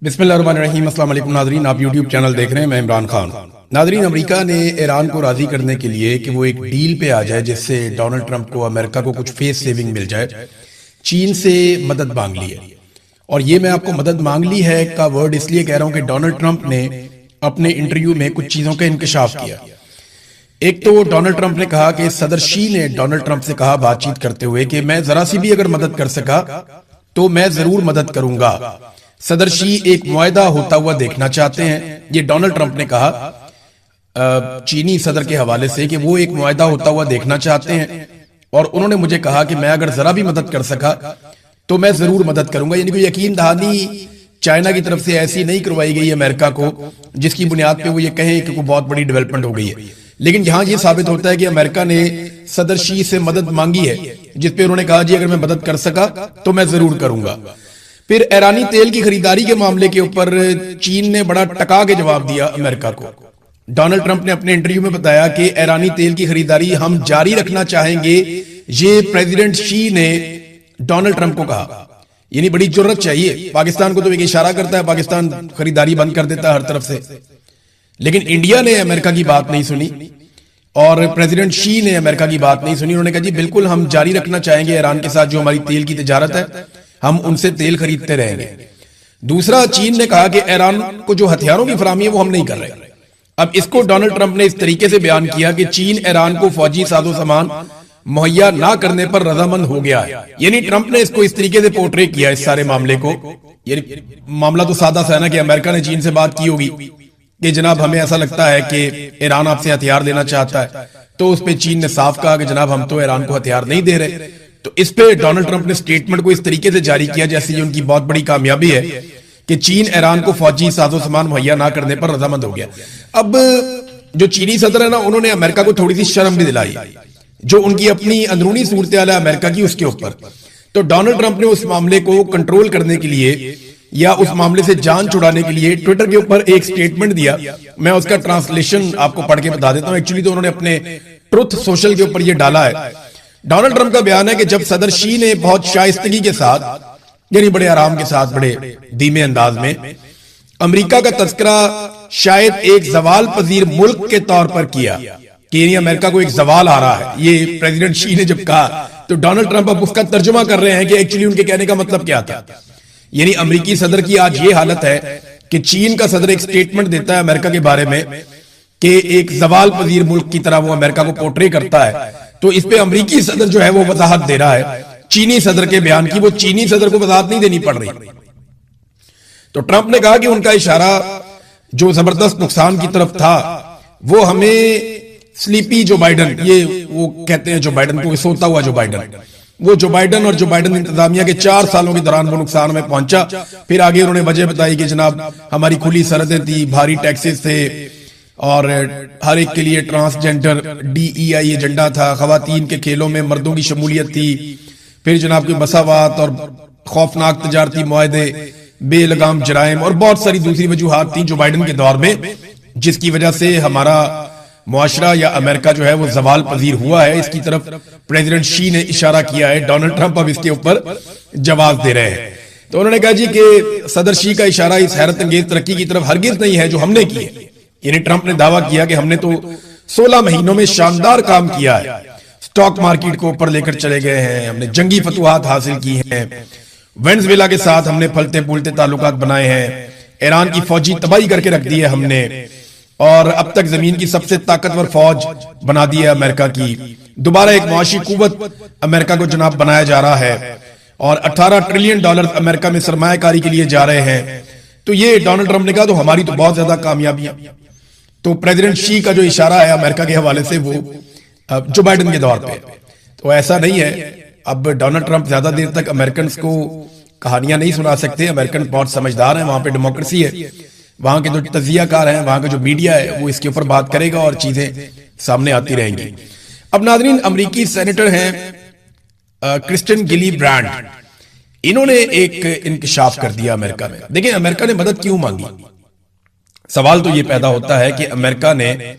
बिस्मिल्लाहिर्रहमानिर्रहीम। अस्सलाम वालेकुम नाज़रीन, आप यूट्यूब चैनल देख रहे हैं, मैं इमरान खान। नाज़रीन, अमेरिका ने ईरान को राजी करने के लिए कि वो एक डील पे आ जाए जिससे डोनाल्ड ट्रंप को, अमेरिका को कुछ फेस सेविंग मिल जाए, चीन से मदद मांग ली है। और ये मैं आपको मदद मांग ली है का वर्ड इसलिए कह रहा हूं कि डोनाल्ड ट्रंप ने अपने इंटरव्यू में कुछ चीजों का इंकशाफ किया। एक तो डोनाल्ड ट्रंप ने कहा कि सदर शी ने डोनाल्ड ट्रंप से कहा बातचीत करते हुए कि मैं जरा सी भी अगर मदद कर सका तो मैं जरूर मदद करूंगा। सदर शी एक मुआहदा होता हुआ देखना चाहते हैं, ये डोनाल्ड ट्रंप ने कहा चीनी सदर के हवाले से कि वो एक मुआहदा होता हुआ देखना चाहते हैं। और उन्होंने मुझे कहा कि मैं अगर जरा भी मदद कर सका तो मैं जरूर मदद करूंगा। यानी कोई यकीन दहानी चाइना की तरफ से ऐसी नहीं करवाई गई अमेरिका को जिसकी बुनियाद पे वो ये कहें कि कोई बहुत बड़ी डेवलपमेंट हो गई है। लेकिन यहां ये साबित होता है कि अमेरिका ने सदर शी से मदद मांगी है, जिसपे उन्होंने कहा जी अगर मैं मदद कर सका तो मैं जरूर करूंगा। फिर ईरानी तेल की खरीदारी के मामले के ऊपर चीन ने बड़ा टका के जवाब दिया अमेरिका को। डोनाल्ड ट्रंप ने अपने इंटरव्यू में बताया कि ईरानी तेल की खरीदारी हम जारी रखना चाहेंगे, ये प्रेसिडेंट शी ने डोनाल्ड ट्रंप को कहा। यानी बड़ी जुर्रत चाहिए। पाकिस्तान को तो एक इशारा करता है, पाकिस्तान खरीदारी बंद कर देता है हर तरफ से, लेकिन इंडिया ने अमेरिका की बात नहीं सुनी और प्रेसिडेंट शी ने अमेरिका की बात नहीं सुनी। उन्होंने कहा जी बिल्कुल हम जारी रखना चाहेंगे ईरान के साथ जो हमारी तेल की तिजारत है, हम उनसे तेल खरीदते रहेंगे। दूसरा, चीन ने कहा कि ईरान को जो हथियारों की फराहमी है वो हम नहीं कर रहे। अब इसको डोनाल्ड ट्रंप ने इस तरीके से बयान किया कि चीन ईरान को फौजी साजो सामान मुहैया ना करने पर रजामंद हो गया है। यानी ट्रंप ने इसको इस तरीके से पोर्ट्रे किया इस सारे मामले को। यानी मामला तो सादा सा है ना कि अमेरिका ने चीन से बात की होगी कि जनाब हमें ऐसा लगता है कि ईरान आपसे हथियार लेना चाहता है, तो उस पर चीन ने साफ कहा कि जनाब हम तो ईरान को हथियार नहीं दे रहे। तो इस पे डोनाल्ड ट्रंप ने स्टेटमेंट को इस तरीके से जारी किया जैसे ये उनकी बहुत बड़ी कामयाबी है कि चीन ईरान को फौजी साजो सामान मुहैया ना करने पर रजामंद हो गया। अब जो चीनी सदर है ना, उन्होंने अमेरिका को थोड़ी सी शर्म भी दिलाई जो उनकी अपनी अंदरूनी सूरत हाल है अमेरिका की उसके ऊपर। तो डोनाल्ड ट्रंप ने उस मामले को कंट्रोल करने के लिए या उस मामले से जान छुड़ाने के लिए ट्विटर के ऊपर एक स्टेटमेंट दिया। मैं उसका ट्रांसलेशन आपको पढ़ के बता देता हूं। एक्चुअली तो उन्होंने अपने ट्रुथ सोशल के ऊपर ये डाला है। डोनाल्ड ट्रंप का बयान है कि जब सदर शी ने बहुत शाइस्तगी के साथ, यानी बड़े आराम के साथ, बड़े धीमे अंदाज में अमेरिका का तस्करा शायद एक जवाल पजीर मुल्क के तौर पर किया कि यानी अमेरिका को एक जवाल आ रहा है, ये प्रेसिडेंट शी ने जब कहा, तो डोनाल्ड ट्रंप अब उसका तर्जुमा कर रहे हैं कि एक्चुअली उनके कहने का मतलब क्या था। यानी अमेरिकी सदर की आज ये हालत है कि चीन का सदर एक स्टेटमेंट देता है अमेरिका के बारे में कि एक जवाल पजीर मुल्क की तरह वो अमेरिका को पोर्ट्रे करता है, तो इस पे अमेरिकी सदर जो है वो वजाहत दे रहा है चीनी सदर के बयान की। वो चीनी सदर को वजाहत नहीं देनी पड़ रही। तो ट्रंप ने कहा कि उनका इशारा जो जबरदस्त नुकसान की तरफ था वो हमें स्लीपी जो बाइडन, ये वो कहते हैं जो बाइडन को, सोता हुआ जो बाइडन, वो जो बाइडन और जो बाइडन इंतजामिया के 4 सालों के दौरान वो नुकसान में पहुंचा। फिर आगे उन्होंने वजह बताई कि जनाब हमारी खुली सरहदें थी, भारी टैक्सेस थे और हर एक के लिए ट्रांसजेंडर DEI एजेंडा था, खवातीन के खेलों में मर्दों की शमूलियत थी, फिर जनाब की मसावात और खौफनाक तजारती मुआहदे, बेलगाम जराइम और बहुत सारी दूसरी वजूहात थी जो बाइडन के दौर में, जिसकी वजह से हमारा मुआशरा या अमेरिका जो है वो जवाल पजीर हुआ है। इसकी तरफ प्रेसिडेंट शी ने इशारा किया है। डोनाल्ड ट्रंप अब इसके ऊपर जवाब दे रहे हैं। तो उन्होंने कहा जी कि सदर शी का इशारा इस हैरत अंगेज तरक्की की तरफ हरगिज नहीं है जो हमने की है। यानी ट्रंप ने दावा किया कि हमने तो 16 महीनों में शानदार काम किया है, स्टॉक मार्केट को ऊपर लेकर चले गए हैं, हमने जंगी फतुहात हासिल की हैं, वेनेजुएला के साथ हमने फलते फूलते ताल्लुकात बनाए हैं, ईरान की फौजी तबाही करके रख दी है हमने, और अब तक जमीन की सबसे ताकतवर फौज बना दी है अमेरिका की। दोबारा एक मुआशी कुव्वत अमेरिका को जनाब बनाया जा रहा है और $18 ट्रिलियन अमेरिका में सरमायाकारी के लिए जा रहे हैं। तो ये डोनाल्ड ट्रंप ने कहा तो हमारी तो बहुत ज्यादा कामयाबियां। तो प्रेसिडेंट शी का जो इशारा है अमेरिका के हवाले से वो जो बाइडन के दौर पे, तो ऐसा नहीं है। अब डोनाल्ड ट्रंप ज्यादा देर तक अमेरिकन को कहानियां नहीं सुना सकते। अमेरिकन बहुत समझदार हैं, वहां पे डेमोक्रेसी है, वहां के जो तजियाकार हैं, वहां का जो मीडिया है वो इसके ऊपर बात करेगा और चीजें सामने आती रहेंगी। अब नाजरीन, अमेरिकी सेनेटर हैं क्रिस्टियन गिलीब्रांड, इन्होंने एक इंकशाफ कर दिया अमेरिका में। देखिए अमेरिका ने मदद क्यों मांगी। सवाल तो यह पैदा होता है कि अमेरिका ने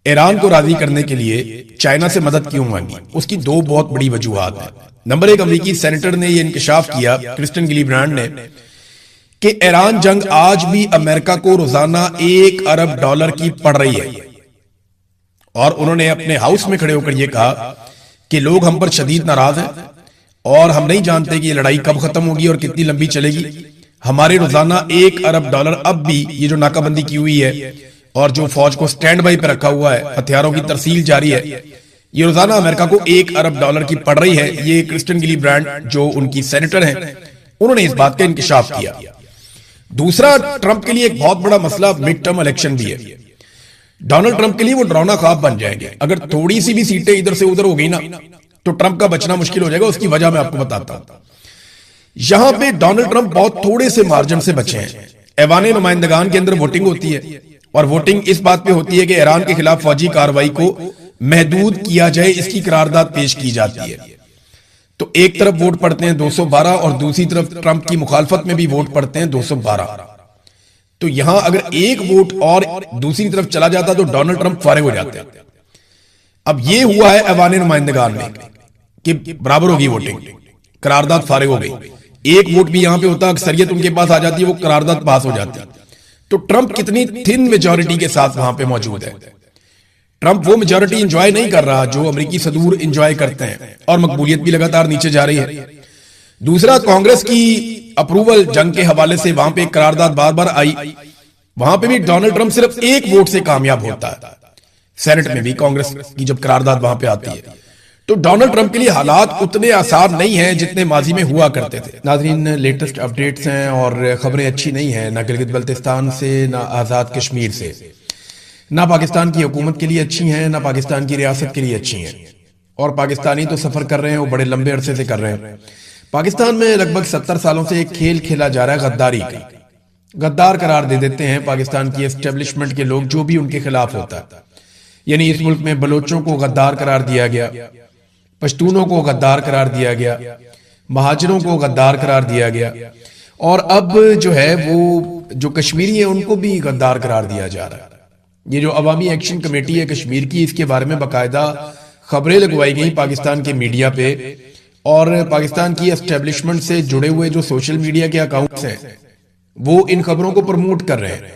ईरान को राजी करने के लिए चाइना से मदद क्यों मांगी। उसकी 2 बहुत बड़ी वजूहात हैं। नंबर 1, अमेरिकी सेनेटर ने यह इंकशाफ किया, क्रिस्टियन गिलीब्रांड ने, कि ईरान जंग आज भी अमेरिका को रोजाना $1 अरब की पड़ रही है। और उन्होंने अपने हाउस में खड़े होकर यह कहा कि लोग हम पर शदीद नाराज हैं और हम नहीं जानते कि ये लड़ाई कब खत्म होगी और कितनी लंबी चलेगी। हमारे रोजाना $1 अरब अब भी ये जो नाकाबंदी की हुई है और जो फौज को स्टैंड बाई पे रखा हुआ है, हथियारों की तरसील जारी है, ये रोजाना अमेरिका को $1 अरब की पड़ रही है। ये क्रिस्टियन गिलीब्रांड जो उनकी सेनेटर हैं, उन्होंने इस बात का इंकिशाफ किया। दूसरा, ट्रंप के लिए एक बहुत बड़ा मसला मिड टर्म इलेक्शन भी है। डोनाल्ड ट्रंप के लिए वो डरावना ख्वाब बन जाएंगे। अगर थोड़ी सी भी सीटें इधर से उधर हो गई ना तो ट्रंप का बचना मुश्किल हो जाएगा। उसकी वजह मैं आपको बताता हूं। यहां पे डोनाल्ड ट्रंप बहुत थोड़े से मार्जिन से बचे हैं। ऐवान नुमाइंदगान के अंदर वोटिंग होती है और वोटिंग इस बात पे होती है कि ईरान के खिलाफ फौजी कार्रवाई को महदूद किया जाए, इसकी करारदाद पेश की जाती है। तो एक तरफ वोट पड़ते हैं 212 और दूसरी तरफ ट्रंप की मुखालफत में भी वोट पड़ते हैं 212। तो यहां अगर एक वोट और दूसरी तरफ चला जाता तो डोनाल्ड ट्रंप फारिग हो जाते हैं। अब ये हुआ है ऐवान नुमाइंदगान में कि बराबर होगी वोटिंग, करारदाद फारिग हो गई। एक वोट भी यहां पे होता, अक्सरियत उनके पास आ जाती है, वो करारदाद पास हो जाती है। तो ट्रंप कितनी थिन मेजॉरिटी के साथ वहां पे मौजूद है। ट्रंप वो मेजॉरिटी एंजॉय नहीं कर रहा जो अमेरिकी सदूर एंजॉय करते हैं और मकबूलियत भी लगातार नीचे जा रही है। दूसरा, कांग्रेस की अप्रूवल जंग के हवाले से वहां पे करारदाद बार बार आई, वहां पे भी डोनाल्ड ट्रंप सिर्फ एक वोट से कामयाब होता है। सेनेट में भी कांग्रेस की जब करारदाद वहां पे आती है, तो डोनाल्ड ट्रंप के लिए हालात उतने आसान नहीं हैं जितने माजी में हुआ करते थे। नाज़रीन, लेटेस्ट अपडेट्स हैं और खबरें अच्छी नहीं है, ना गिलगित बल्तिस्तान से, ना आजाद कश्मीर से, ना पाकिस्तान की हुकूमत के लिए अच्छी हैं, ना पाकिस्तान की रियासत के लिए अच्छी हैं। और पाकिस्तानी तो सफर कर रहे हैं, वो बड़े लंबे अरसे से कर रहे हैं। पाकिस्तान में लगभग 70 सालों से एक खेल खेला जा रहा है गद्दारी का। गद्दार करार दे देते हैं पाकिस्तान की एस्टेब्लिशमेंट के लोग जो भी उनके खिलाफ होता है। यानी इस मुल्क में बलोचों को गद्दार करार दिया गया, पश्तूनों को गद्दार करार दिया गया, महाजरों को गद्दार करार दिया गया, और अब जो है वो जो कश्मीरी है उनको भी गद्दार करार दिया जा रहा है। ये जो अवामी एक्शन कमेटी है कश्मीर की, इसके बारे में बाकायदा खबरें लगवाई गई पाकिस्तान के मीडिया पे, और पाकिस्तान की एस्टेब्लिशमेंट से जुड़े हुए जो सोशल मीडिया के अकाउंट्स हैं वो इन खबरों को प्रमोट कर रहे हैं।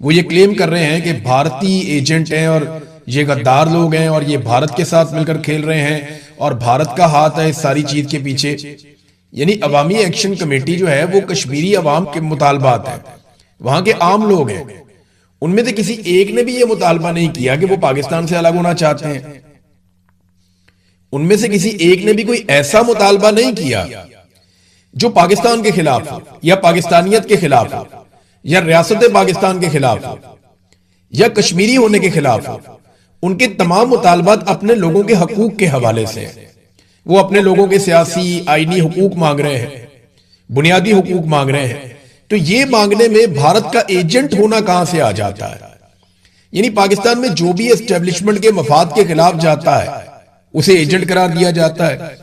वो ये क्लेम कर रहे हैं कि भारतीय एजेंट हैं और ये गद्दार लोग हैं और ये भारत के साथ मिलकर खेल रहे हैं और भारत का हाथ है इस सारी चीज के पीछे। यानी अवामी एक्शन कमेटी जो है वो कश्मीरी अवाम के मुतालबात है, वहां के आम लोग हैं, उनमें से किसी एक ने भी ये मुतालबा नहीं किया कि वो पाकिस्तान से अलग होना चाहते हैं। उनमें से किसी एक ने भी कोई ऐसा मुतालबा नहीं किया जो पाकिस्तान के खिलाफ हो या पाकिस्तानियत के खिलाफ हो या रियासत पाकिस्तान के खिलाफ हो या कश्मीरी होने के खिलाफ हो। उनके तमाम मुतालबात अपने लोगों के हकूक के हवाले से हैं। वो अपने लोगों के सियासी आईनी हुकूक मांग रहे हैं, बुनियादी हुकूक मांग रहे हैं। तो ये मांगने में भारत का एजेंट होना कहां से आ जाता है? यानी पाकिस्तान में जो भी एस्टेब्लिशमेंट के मफाद के खिलाफ जाता है उसे एजेंट करार दिया जाता है।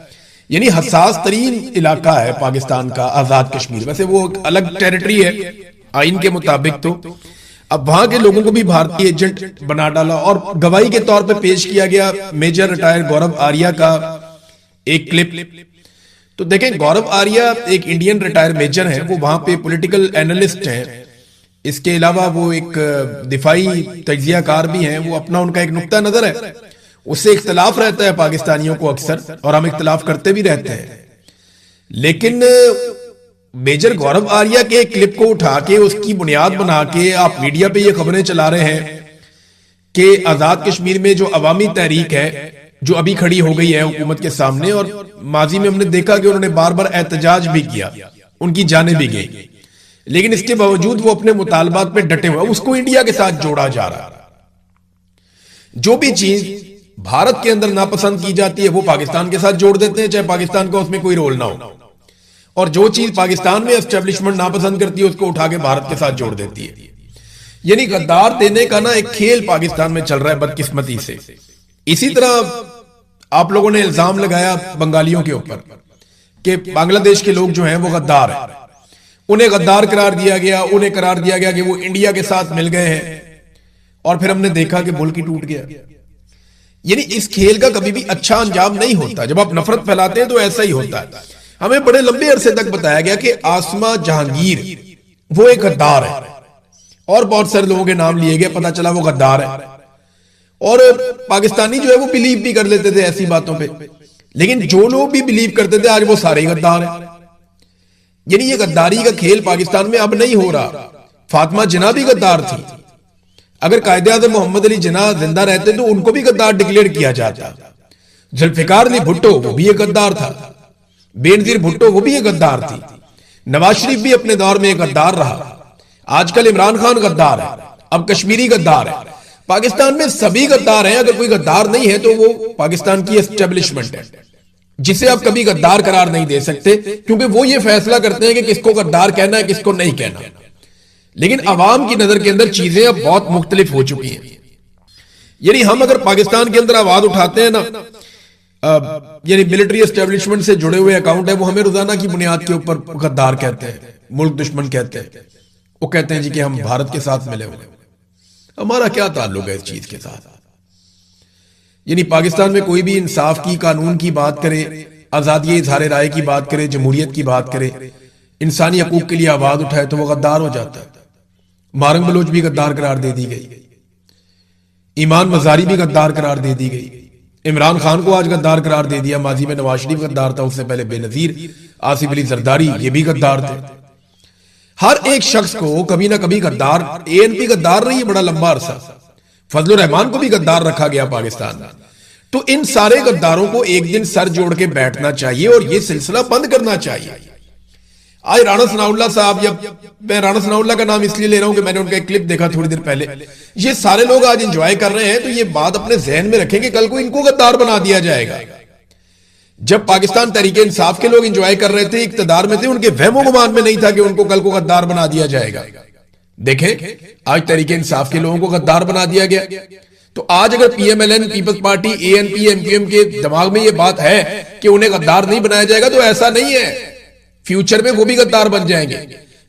यानी हसास तरीन इलाका है पाकिस्तान का आजाद कश्मीर। वैसे वो एक अलग टेरिटरी है आइन के मुताबिक, तो अब वहां के लोगों को भी भारतीय एजेंट बना डाला। और गवाही के तौर पर पेश किया गया मेजर रिटायर गौरव आर्या का एक क्लिप। तो देखें, गौरव आर्या एक इंडियन रिटायर मेजर हैं, वो वहां पे पॉलिटिकल एनालिस्ट हैं। इसके अलावा वो एक दिफाई तज्जियाकार भी हैं। वो अपना उनका एक नुक्ता नजर है, उससे इख्तलाफ रहता है पाकिस्तानियों को अक्सर, और हम इख्तलाफ करते भी रहते हैं। लेकिन मेजर गौरव आर्या के क्लिप को उठा के उसकी बुनियाद बना के आप मीडिया पे ये खबरें चला रहे हैं कि आजाद कश्मीर में जो अवामी तहरीक है जो अभी खड़ी हो गई है हुकूमत के सामने, और माजी में हमने देखा कि उन्होंने बार बार एहतजाज भी किया, उनकी जानें भी गई, लेकिन इसके बावजूद वो अपने मुतालबात पे डटे हुए, उसको इंडिया के साथ जोड़ा जा रहा है। जो भी चीज भारत के अंदर नापसंद की जाती है वो पाकिस्तान के साथ जोड़ देते हैं, चाहे पाकिस्तान का उसमें कोई रोल ना हो। और जो चीज पाकिस्तान में एस्टेब्लिशमेंट नापसंद करती है उसको उठा के भारत के साथ जोड़ देती है। यानी गद्दार देने का ना एक खेल पाकिस्तान में चल रहा है बदकिस्मती से। इसी तरह आप लोगों ने इल्जाम लगाया बंगालियों के ऊपर कि बांग्लादेश के लोग जो हैं वो गद्दार हैं, उन्हें गद्दार करार दिया गया, उन्हें करार दिया गया कि वो इंडिया के साथ मिल गए हैं, और फिर हमने देखा कि मुल्क ही टूट गया। यानी इस खेल का कभी भी अच्छा अंजाम नहीं होता। जब आप नफरत फैलाते हैं तो ऐसा ही होता है। हमें बड़े लंबे अरसे तक बताया गया कि आसमा जहांगीर वो एक गद्दार है। और बहुत सारे लोगों के नाम लिए गए, पता चला वो गद्दार है। और पाकिस्तानी जो है वो बिलीव भी कर लेते थे ऐसी बातों पे, लेकिन जो लोग भी बिलीव करते थे आज वो सारे ही गद्दार हैं। यानी ये गद्दारी का खेल पाकिस्तान में अब नहीं हो रहा। फातिमा जिन्ना भी गद्दार थी। अगर कायदे-आज़म मोहम्मद अली जिन्ना जिंदा रहते तो उनको भी गद्दार डिक्लेयर किया जाता। जुल्फिकार अली भुट्टो वो भी एक गद्दार था। बेनजीर भुट्टो वो भी एक गद्दार थी। नवाज शरीफ भी अपने दौर में एक गद्दार रहा। आजकल इमरान खान गद्दार है, अब कश्मीरी गद्दार है। पाकिस्तान में सभी गद्दार हैं। अगर कोई गद्दार नहीं है तो वो पाकिस्तान की एस्टेब्लिशमेंट है, जिसे आप कभी गद्दार करार नहीं दे सकते, क्योंकि वो ये फैसला करते हैं कि किसको गद्दार कहना है, किसको नहीं कहना। लेकिन अवाम की नजर के अंदर चीजें अब बहुत मुख्तलिफ हो चुकी हैं। यानी हम अगर पाकिस्तान के अंदर आवाज उठाते हैं ना, यानी मिलिट्री एस्टेब्लिशमेंट से जुड़े हुए अकाउंट है, वो हमें रोजाना की बुनियाद के ऊपर गद्दार कहते हैं, मुल्क दुश्मन कहते हैं। वो कहते हैं जी कि हम भारत के साथ मिले हुए। हमारा क्या ताल्लुक है इस चीज के साथ? यानी पाकिस्तान में कोई भी इंसाफ की, कानून की बात करे, आजादी इजहार राय की बात करे, जमहूरियत की बात करे, इंसानी हकूक के लिए आवाज उठाए तो वो गद्दार हो जाता है। मारंग बलोच भी गद्दार करार दे दी गई, ईमान मजारी भी गद्दार करार दे दी गई, इमरान खान को आज गद्दार करार दे दिया। माजी में नवाज शरीफ गद्दार था, उससे पहले बेनजीर, आसिफ अली जरदारी ये भी गद्दार थे। हर एक शख्स को कभी ना कभी गद्दार, एएनपी गद्दार रही है बड़ा लंबा अरसा, फजलुर रहमान को भी गद्दार रखा गया पाकिस्तान में। तो इन सारे गद्दारों को एक दिन सर जोड़ के बैठना चाहिए और ये सिलसिला बंद करना चाहिए। आज राणा सनाउल्लाह साहब, या मैं राणा सनाउल्लाह का नाम इसलिए ले रहा हूं कि मैंने उनका एक क्लिप देखा थोड़ी देर पहले, ये सारे लोग आज एंजॉय कर रहे हैं। तो ये बात अपने जहन में रखें कि कल को इनको गद्दार बना दिया जाएगा। जब पाकिस्तान तहरीक इंसाफ के लोग एंजॉय कर रहे थे, इक्तदार में थे, उनके वहमो गुमान में नहीं था कि उनको कल को गद्दार बना दिया जाएगा। देखें आज तहरीक इंसाफ के लोगों को गद्दार बना दिया गया। तो आज अगर PMLN, people's party, ANP, MQM के दिमाग में यह बात है कि उन्हें गद्दार नहीं बनाया जाएगा, तो ऐसा नहीं है। फ्यूचर में वो भी गद्दार बन जाएंगे।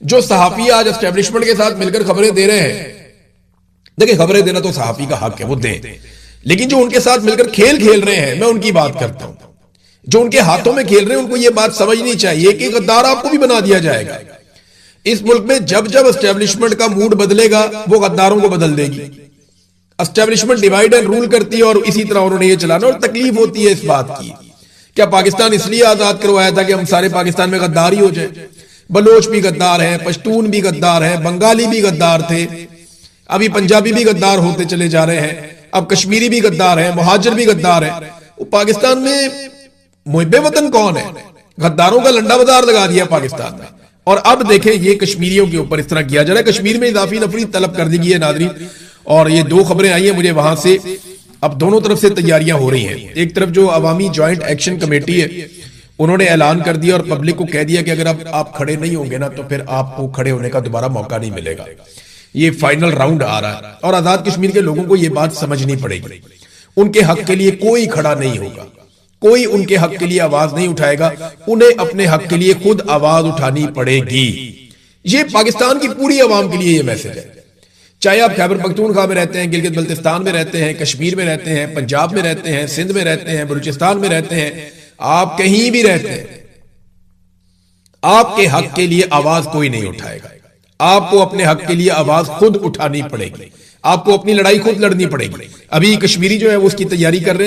जो सहाफी आज एस्टेब्लिशमेंट के साथ मिलकर खबरें दे रहे हैं, देखिए खबरें देना तो सहाफी का हक है, वो दें, लेकिन जो उनके साथ मिलकर खेल खेल रहे हैं, मैं उनकी बात करता हूं, जो उनके हाथों में खेल रहे हैं, उनको यह बात समझनी चाहिए कि गद्दार आपको भी बना दिया जाएगा। इस मुल्क में जब जब एस्टेब्लिशमेंट का मूड बदलेगा, वो गद्दारों को बदल देगी। एस्टेब्लिशमेंट डिवाइड एंड रूल करती है और इसी तरह उन्होंने ये चलाना। और तकलीफ होती है इस बात की, क्या पाकिस्तान इसलिए आजाद करवाया था कि हम सारे पाकिस्तान में गद्दार ही हो जाए? बलोच भी गद्दार है, पश्तून भी गद्दार है, बंगाली भी गद्दार थे, अभी पंजाबी भी गद्दार होते चले जा रहे हैं, अब कश्मीरी भी गद्दार है, मुहाजिर भी गद्दार है। वो पाकिस्तान में मुहिब्बे वतन कौन है? गद्दारों का लंडा बाजार लगा दिया पाकिस्तान में। और अब देखें ये कश्मीरियों के ऊपर इस तरह किया जा रहा है। कश्मीर में इजाफी नफरी तलब कर दी गई है नादरीन, और ये दो खबरें आई हैं मुझे वहां से। अब दोनों तरफ से तैयारियां हो रही हैं। एक तरफ जो अवामी ज्वाइंट एक्शन कमेटी है, उन्होंने ऐलान कर दिया और पब्लिक को कह दिया कि अगर अब आप खड़े नहीं होंगे ना, तो फिर आपको खड़े होने का दोबारा मौका नहीं मिलेगा। ये फाइनल राउंड आ रहा है और आजाद कश्मीर के लोगों को ये बात समझनी पड़ेगी। उनके हक के लिए कोई खड़ा नहीं होगा, कोई उनके हक के लिए आवाज नहीं उठाएगा। उन्हें अपने हक के लिए खुद आवाज उठानी पड़ेगी। ये पाकिस्तान की पूरी आवाम के लिए ये मैसेज है। चाहे आप खैबर पख्तूनख्वा में रहते हैं, गिलगित बल्तिस्तान में रहते हैं, कश्मीर में रहते हैं, पंजाब में रहते हैं, सिंध में रहते हैं, बलूचिस्तान में रहते हैं, आप कहीं भी रहते हैं, आपके हक के लिए आवाज कोई नहीं उठाएगा। आपको अपने हक के लिए आवाज खुद उठानी पड़ेगी। आपको अपनी लड़ाई खुद लड़नी पड़ेगी। अभी कश्मीरी जो है वो उसकी तैयारी कर रहे हैं।